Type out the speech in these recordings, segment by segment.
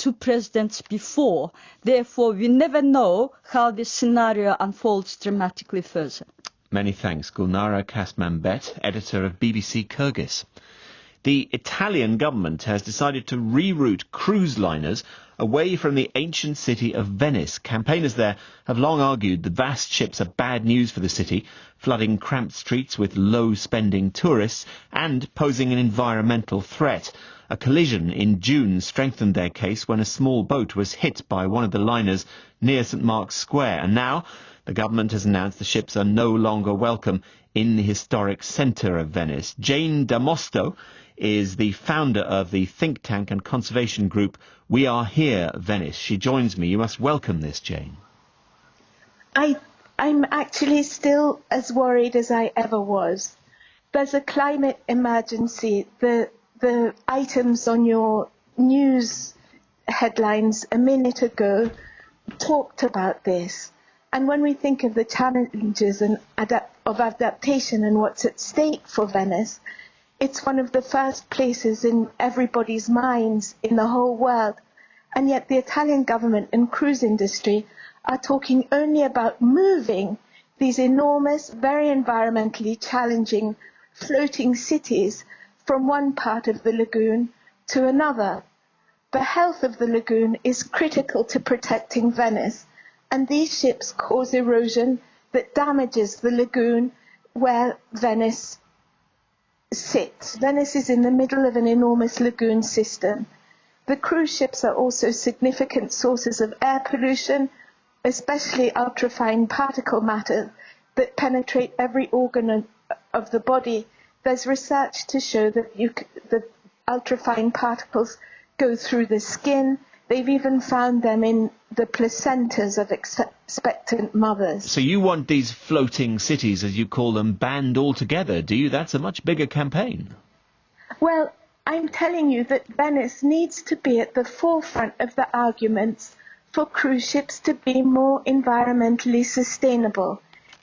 two presidents before. Therefore, we never know how this scenario unfolds dramatically further. Many thanks, Gulnara Kasmanbet, editor of BBC Kyrgyz. The Italian government has decided to reroute cruise liners away from the ancient city of Venice. Campaigners there have long argued the vast ships are bad news for the city, flooding cramped streets with low-spending tourists and posing an environmental threat. A collision in June strengthened their case when a small boat was hit by one of the liners near St Mark's Square. And now the government has announced the ships are no longer welcome in the historic centre of Venice. Jane Mosto is the founder of the think tank and conservation group We Are Here Venice. She joins me. You must welcome this, Jane. I'm actually still as worried as I ever was. There's a climate emergency. The items on your news headlines a minute ago talked about this. And when we think of the challenges of adaptation and what's at stake for Venice, it's one of the first places in everybody's minds in the whole world. And yet the Italian government and cruise industry are talking only about moving these enormous, very environmentally challenging floating cities from one part of the lagoon to another. The health of the lagoon is critical to protecting Venice, and these ships cause erosion that damages the lagoon where Venice sits. Venice is in the middle of an enormous lagoon system. The cruise ships are also significant sources of air pollution, especially ultrafine particle matter that penetrate every organ of the body. There's research to show that the ultrafine particles go through the skin. They've even found them in the placentas of expectant mothers. So you want these floating cities, as you call them, banned altogether, do you? That's a much bigger campaign. Well, I'm telling you that Venice needs to be at the forefront of the arguments for cruise ships to be more environmentally sustainable.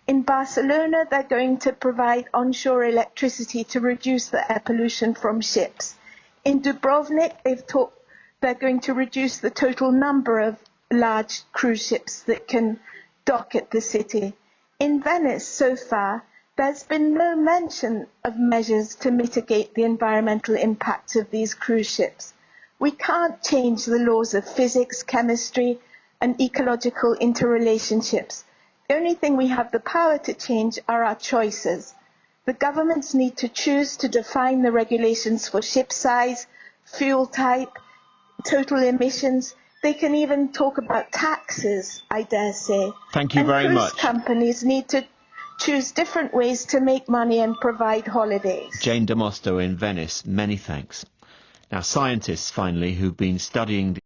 In Barcelona, they're going to provide onshore electricity to reduce the air pollution from ships. In Dubrovnik, they're going to reduce the total number of large cruise ships that can dock at the city. In Venice, so far, there's been no mention of measures to mitigate the environmental impacts of these cruise ships. We can't change the laws of physics, chemistry, and ecological interrelationships. The only thing we have the power to change are our choices. The governments need to choose to define the regulations for ship size, fuel type, total emissions. They can even talk about taxes, I dare say. Thank you very much. Cruise companies need to choose different ways to make money and provide holidays. Jane Mosto in Venice, many thanks. Now, scientists, finally, who've been studying